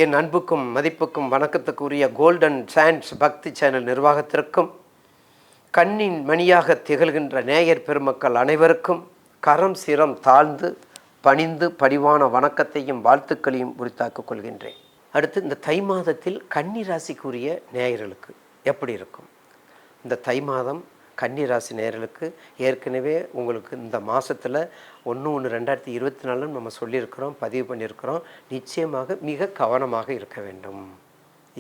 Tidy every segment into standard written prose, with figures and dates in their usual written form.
என் அன்புக்கும் மதிப்புக்கும் வணக்கத்துக்குரிய கோல்டன் சான்ஸ் பக்தி சேனல் நிர்வாகத்திற்கும், கண்ணின் மணியாக திகழ்கின்ற நேயர் பெருமக்கள் அனைவருக்கும் கரம் சிரம் தாழ்ந்து பணிந்து படிவான வணக்கத்தையும் வாழ்த்துக்களையும் உரித்தாக்கிக் கொள்கின்றேன். அடுத்து, இந்த தை மாதத்தில் கன்னி ராசிக்குரிய நேயர்களுக்கு எப்படி இருக்கும்? இந்த தை மாதம் கன்னி ராசி நேயர்களுக்கு ஏற்கனவே உங்களுக்கு இந்த மாதத்தில் 1/1/2024 நம்ம சொல்லியிருக்கிறோம், பதிவு பண்ணியிருக்கிறோம். நிச்சயமாக மிக கவனமாக இருக்க வேண்டும்.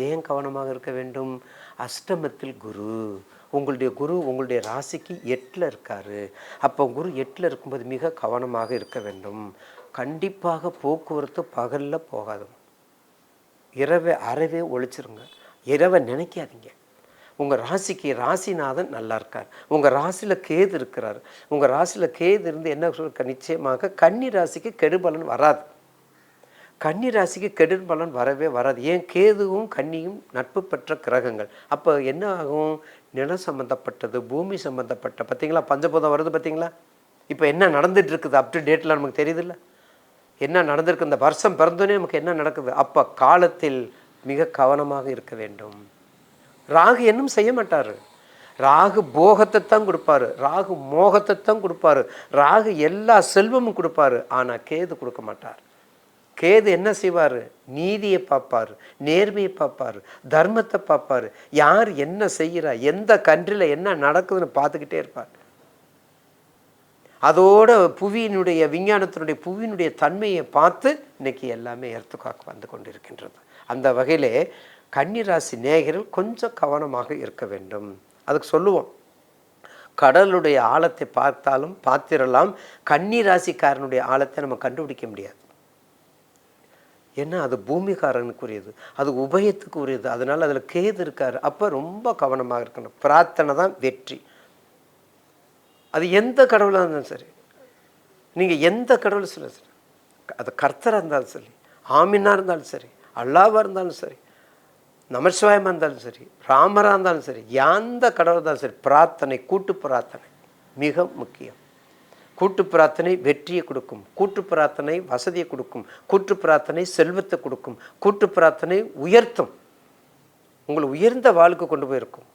ஏன் கவனமாக இருக்க வேண்டும்? அஷ்டமத்தில் குரு, உங்களுடைய குரு உங்களுடைய ராசிக்கு 8ல் இருக்கார். அப்போ குரு 8ல் இருக்கும்போது மிக கவனமாக இருக்க வேண்டும். கண்டிப்பாக போக்குவரத்து பகலில் போகாது. இரவை அறவே ஒழிச்சிருங்க. இரவை நினைக்காதீங்க. உங்கள் ராசிக்கு ராசிநாதன் நல்லா இருக்கார். உங்கள் ராசியில் கேது இருக்கிறார். உங்கள் ராசியில் கேது இருந்து என்ன சொல்ற, நிச்சயமாக கன்னி ராசிக்கு கெடுபலன் வராது. கன்னி ராசிக்கு கெடுபலன் வரவே வராது. ஏன்? கேதுவும் கன்னியும் நட்பு பெற்ற கிரகங்கள். அப்போ என்ன ஆகும்? நிலம் சம்மந்தப்பட்டது, பூமி சம்மந்தப்பட்ட, பார்த்தீங்களா, பஞ்சபூதம் வருது பார்த்தீங்களா? இப்போ என்ன நடந்துட்டு இருக்குது அப் டு டேட்டில் நமக்கு தெரியுதுல்ல, என்ன நடந்திருக்கு, இந்த வருஷம் பிறந்தோன்னே நமக்கு என்ன நடக்குது. அப்போ காலத்தில் மிக கவனமாக இருக்க வேண்டும். ராகு என்னும் செய்ய மாட்டார். ராகு போகத்தை தான் கொடுப்பாரு, ராகு மோகத்தை தான் கொடுப்பாரு, ராகு எல்லா செல்வமும் கொடுப்பாரு. ஆனால் கேது கொடுக்க மாட்டார். கேது என்ன செய்வார்? நீதியை பார்ப்பார், நேர்மையை பார்ப்பார், தர்மத்தை பார்ப்பார். யார் என்ன செய்கிறா, எந்த கண்ட்ரியில் என்ன நடக்குதுன்னு பார்த்துக்கிட்டே இருப்பார். அதோட புவியினுடைய விஞ்ஞானத்தினுடைய புவியினுடைய தன்மையை பார்த்து இன்னைக்கு எல்லாமே எடுத்துக்காக்க வந்து கொண்டிருக்கின்றது. அந்த வகையிலே கன்னிராசி நேயர்கள் கொஞ்சம் கவனமாக இருக்க வேண்டும். அதுக்கு சொல்லுவோம், கடலுடைய ஆழத்தை பார்த்தாலும் பார்த்திடலாம், கன்னிராசிக்காரனுடைய ஆழத்தை நம்ம கண்டுபிடிக்க முடியாது. ஏன்னா அது பூமிக்காரனுக்குரியது, அது உபயத்துக்கு உரியது. அதனால் அதில் கேது இருக்கார். அப்போ ரொம்ப கவனமாக இருக்கணும். பிரார்த்தனை தான் வெற்றி. அது எந்த கடவுளாக இருந்தாலும் சரி, நீங்கள் எந்த கடவுள் சொல்ல சரி, அது கர்த்தராக இருந்தாலும் சரி, ஆமீனாக இருந்தாலும் சரி, அல்லாவாக இருந்தாலும் சரி, நமசிவாயமாக இருந்தாலும் சரி, ராமராக இருந்தாலும் சரி, எந்த கடவுளாக இருந்தாலும் சரி, பிரார்த்தனை, கூட்டு பிரார்த்தனை மிக முக்கியம். கூட்டு பிரார்த்தனை வெற்றியை கொடுக்கும், கூட்டு பிரார்த்தனை வசதியை கொடுக்கும், கூட்டு பிரார்த்தனை செல்வத்தை கொடுக்கும், கூட்டு பிரார்த்தனை உயர்த்தும், உங்களை உயர்ந்த வாழ்க்கை கொண்டு போயிருக்கும்.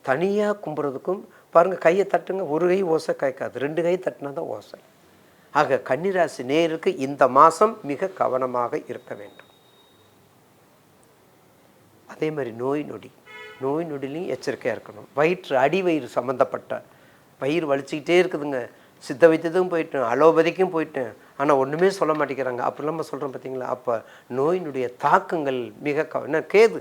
தனியாக கும்புறதுக்கும் பாருங்கள், கையை தட்டுங்க, ஒரு கை ஓசை கேட்காது, 2 கை தட்டினா தான் ஓசை. ஆக கன்னிராசி நேயருக்கு இந்த மாதம் மிக கவனமாக இருக்க வேண்டும். அதே மாதிரி நோய் நொடிலையும் எச்சரிக்கையாக இருக்கணும். வயிற்று அடி வயிறு சம்மந்தப்பட்ட, வயிறு வலிச்சுக்கிட்டே இருக்குதுங்க, சித்த வைத்தியத்துக்கும் போயிட்டேன், அலோபதிக்கும் போயிட்டேன், ஆனால் ஒன்றுமே சொல்ல மாட்டேங்கிறாங்க, அப்படிலாம் நம்ம சொல்கிறோம் பார்த்தீங்களா? அப்போ நோயினுடைய தாக்கங்கள் மிக என்ன கேது.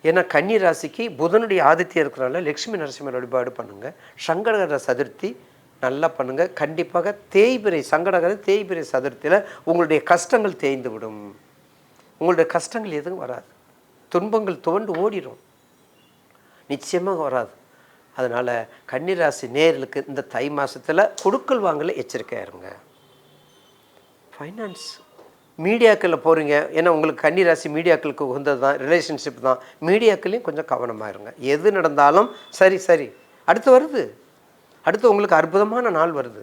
ஏன்னா கன்னி ராசிக்கு புதனுடைய ஆதித்யம் இருக்கிறனால லட்சுமி நரசிம்மர் வழிபாடு பண்ணுங்கள், சங்கடகர சதுர்த்தி நல்லா பண்ணுங்கள். கண்டிப்பாக தேய்பிரை, சங்கடகர தேய்பிரை சதுர்த்தியில் உங்களுடைய கஷ்டங்கள் தேய்ந்து விடும். உங்களுடைய கஷ்டங்கள் எதுவும் வராது, துன்பங்கள் துவண்டு ஓடிடும், நிச்சயமாக வராது. அதனால் கன்னிராசி நேயர்களுக்கு இந்த தை மாதத்தில் கொடுக்கல் வாங்கல எச்சரிக்கையாக இருங்க. ஃபைனான்ஸ் மீடியாக்களில் போகிறீங்க, ஏன்னா உங்களுக்கு கன்னிராசி மீடியாக்களுக்கு உகந்தது தான், ரிலேஷன்ஷிப் தான். மீடியாக்கள்லையும் கொஞ்சம் கவனமாக இருங்க. எது நடந்தாலும் சரி அடுத்து வருது, அடுத்து உங்களுக்கு அற்புதமான நாள் வருது.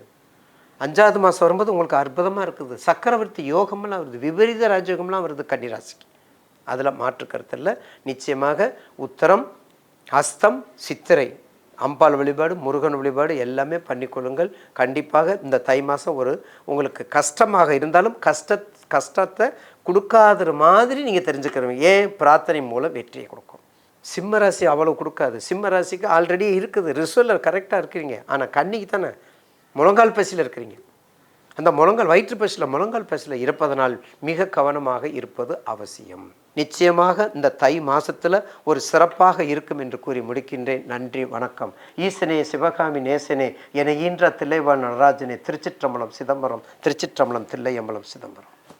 5வது மாதம் வரும்போது உங்களுக்கு அற்புதமாக இருக்குது. சக்கரவர்த்தி யோகம்லாம் வருது, விபரீத ராஜயோகம்லாம் வருது கன்னிராசிக்கு. அதில் மாற்று கருத்தில் நிச்சயமாக உத்தரம், ஹஸ்தம், சித்திரை அம்பாள் வழிபாடு, முருகன் வழிபாடு எல்லாமே பண்ணிக்கொள்ளுங்கள். கண்டிப்பாக இந்த தை மாதம் உங்களுக்கு கஷ்டமாக இருந்தாலும் கஷ்டத்தை கொடுக்காத மாதிரி நீங்கள் தெரிஞ்சுக்கிறீங்க. ஏன்? பிரார்த்தனை மூலம் வெற்றியை கொடுக்கும். சிம்மராசி அவ்வளோ கொடுக்காது. சிம்மராசிக்கு ஆல்ரெடி இருக்குது, ரிசல்ட் கரெக்டாக இருக்கிறீங்க. ஆனால் கன்னிக்கு தானே முழங்கால் பசியில் இருக்கிறீங்க. அந்த வயிற்று பசியில் முழங்கால் பசியில் இருப்பதனால் மிக கவனமாக இருப்பது அவசியம். நிச்சயமாக இந்த தை மாதத்தில் ஒரு சிறப்பாக இருக்கும் என்று கூறி முடிக்கின்றேன். நன்றி, வணக்கம். ஈசனே, சிவகாமி நேசனே, என ஈன்ற தில்லைவாழ் நடராஜனே, திருச்சிற்றம்பலம் சிதம்பரம், திருச்சிற்றம்பலம் தில்லையம்பலம் சிதம்பரம்.